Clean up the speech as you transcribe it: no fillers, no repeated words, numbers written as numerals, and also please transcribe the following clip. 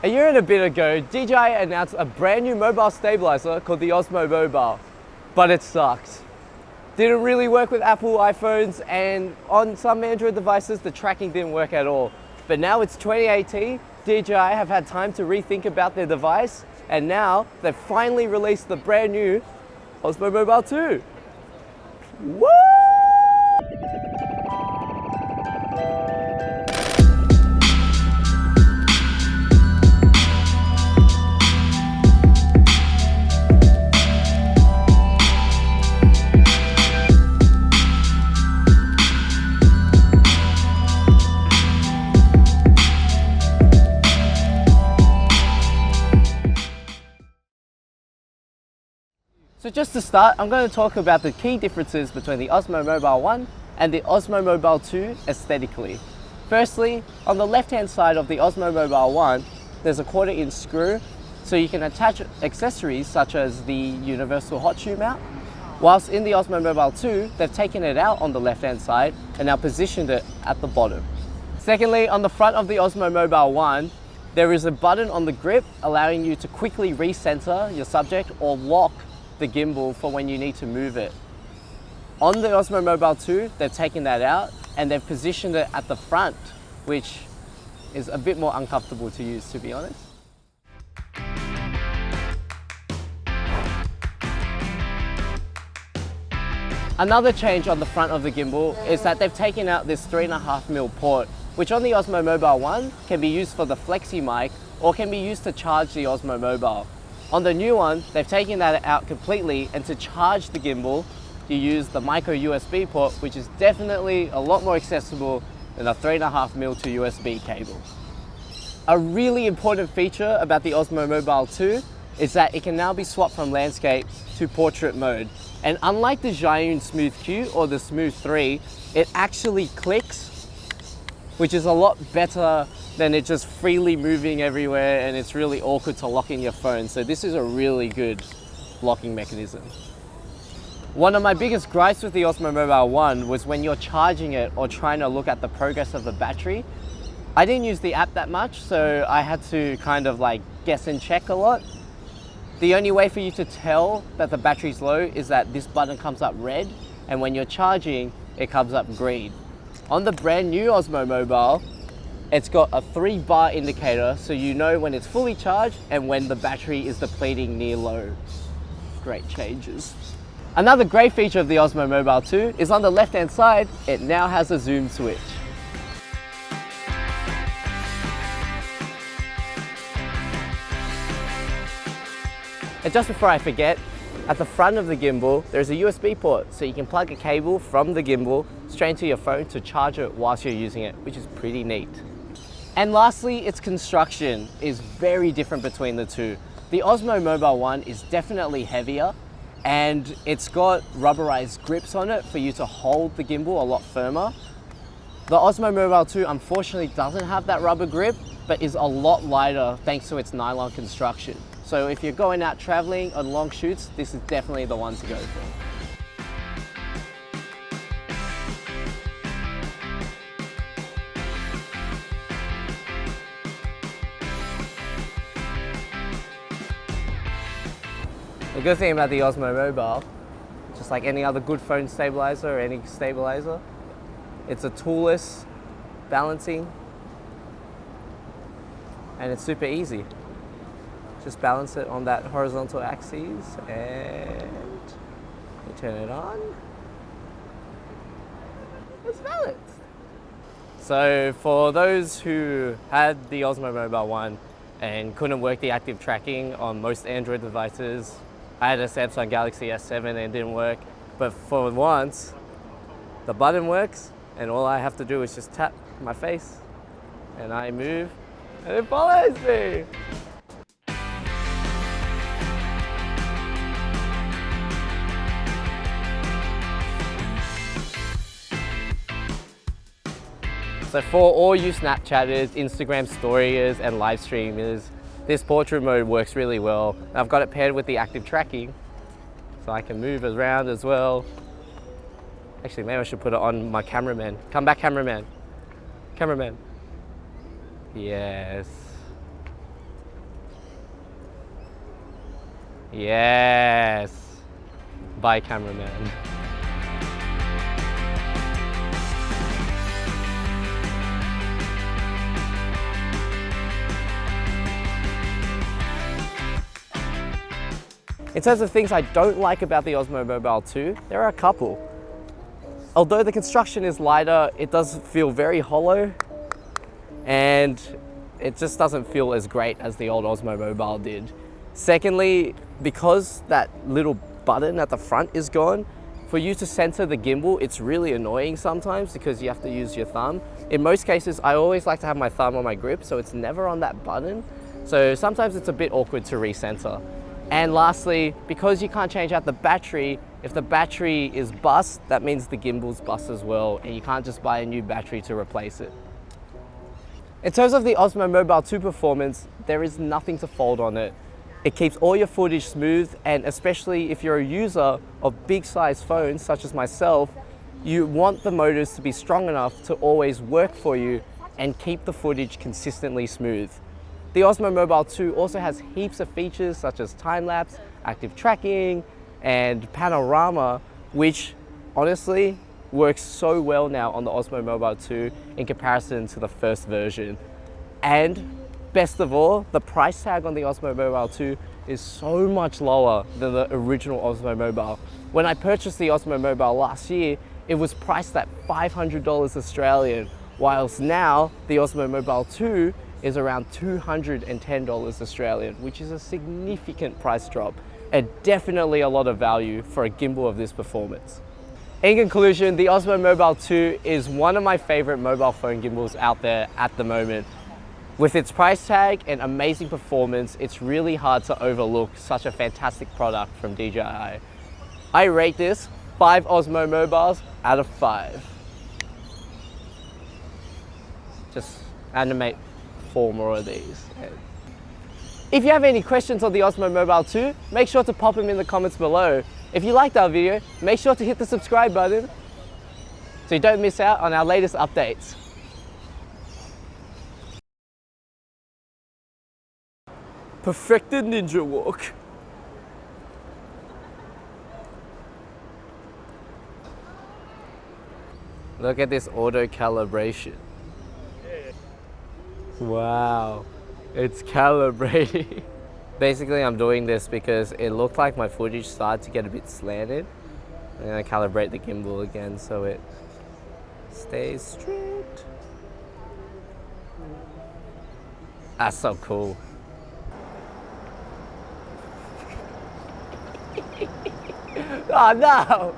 A year and a bit ago, DJI announced a brand new mobile stabilizer called the Osmo Mobile, but it sucked. Didn't really work with Apple iPhones, and on some Android devices, the tracking didn't work at all. But now it's 2018, DJI have had time to rethink about their device, and now they've finally released the brand new Osmo Mobile 2. Woo! So just to start, I'm going to talk about the key differences between the Osmo Mobile 1 and the Osmo Mobile 2 aesthetically. Firstly, on the left-hand side of the Osmo Mobile 1, there's a 1/4" screw, so you can attach accessories such as the universal hot shoe mount. Whilst in the Osmo Mobile 2, they've taken it out on the left-hand side and now positioned it at the bottom. Secondly, on the front of the Osmo Mobile 1, there is a button on the grip allowing you to quickly recenter your subject or lock the gimbal for when you need to move it. On the Osmo Mobile 2, they've taken that out and they've positioned it at the front, which is a bit more uncomfortable to use, to be honest. Another change on the front of the gimbal is that they've taken out this 3.5mm port, which on the Osmo Mobile 1 can be used for the Flexi mic or can be used to charge the Osmo Mobile. On the new one, they've taken that out completely, and to charge the gimbal, you use the micro USB port, which is definitely a lot more accessible than a 3.5mm to USB cable. A really important feature about the Osmo Mobile 2 is that it can now be swapped from landscape to portrait mode. And unlike the Zhiyun Smooth Q or the Smooth 3, it actually clicks, which is a lot better than it just freely moving everywhere, and it's really awkward to lock in your phone. So this is a really good locking mechanism. One of my biggest gripes with the Osmo Mobile 1 was when you're charging it or trying to look at the progress of the battery. I didn't use the app that much, so I had to kind of like guess and check a lot. The only way for you to tell that the battery's low is that this button comes up red, and when you're charging, it comes up green. On the brand new Osmo Mobile, it's got a 3-bar indicator, so you know when it's fully charged and when the battery is depleting near low. Great changes. Another great feature of the Osmo Mobile 2 is on the left-hand side, it now has a zoom switch. And just before I forget, at the front of the gimbal, there's a USB port, so you can plug a cable from the gimbal straight into your phone to charge it whilst you're using it, which is pretty neat. And lastly, its construction is very different between the two. The Osmo Mobile 1 is definitely heavier, and it's got rubberized grips on it for you to hold the gimbal a lot firmer. The Osmo Mobile 2 unfortunately doesn't have that rubber grip, but is a lot lighter thanks to its nylon construction. So if you're going out traveling on long shoots, this is definitely the one to go for. The good thing about the Osmo Mobile, just like any other good phone stabilizer or any stabilizer, it's a toolless balancing, and it's super easy. Just balance it on that horizontal axis and you turn it on. It's balanced. So for those who had the Osmo Mobile 1 and couldn't work the active tracking on most Android devices, I had a Samsung Galaxy S7 and it didn't work, but for once, the button works and all I have to do is just tap my face and I move and it follows me. So for all you Snapchatters, Instagram storyers and live streamers, this portrait mode works really well. I've got it paired with the active tracking, so I can move around as well. Actually, maybe I should put it on my cameraman. Come back, cameraman. Cameraman. Yes. Yes. Bye, cameraman. In terms of things I don't like about the Osmo Mobile 2, there are a couple. Although the construction is lighter, it does feel very hollow, and it just doesn't feel as great as the old Osmo Mobile did. Secondly, because that little button at the front is gone, for you to center the gimbal, it's really annoying sometimes because you have to use your thumb. In most cases, I always like to have my thumb on my grip, so it's never on that button. So sometimes it's a bit awkward to recenter. And lastly, because you can't change out the battery, if the battery is bust, that means the gimbal's bust as well, and you can't just buy a new battery to replace it. In terms of the Osmo Mobile 2 performance, there is nothing to fold on it. It keeps all your footage smooth, and especially if you're a user of big size phones such as myself, you want the motors to be strong enough to always work for you and keep the footage consistently smooth. The Osmo Mobile 2 also has heaps of features such as time-lapse, active tracking, and panorama, which honestly works so well now on the Osmo Mobile 2 in comparison to the first version. And best of all, the price tag on the Osmo Mobile 2 is so much lower than the original Osmo Mobile. When I purchased the Osmo Mobile last year, it was priced at $500 Australian, whilst now the Osmo Mobile 2 is around $210 Australian, which is a significant price drop and definitely a lot of value for a gimbal of this performance. In conclusion, the Osmo Mobile 2 is one of my favorite mobile phone gimbals out there at the moment. With its price tag and amazing performance, it's really hard to overlook such a fantastic product from DJI. I rate this 5 Osmo Mobiles out of 5. Just animate 4 more of these. If you have any questions on the Osmo Mobile 2, make sure to pop them in the comments below. If you liked our video, make sure to hit the subscribe button so you don't miss out on our latest updates. Perfected ninja walk. Look at this auto calibration. Wow, it's calibrating. Basically, I'm doing this because it looked like my footage started to get a bit slanted. I'm gonna calibrate the gimbal again so it stays straight. That's so cool. Oh no!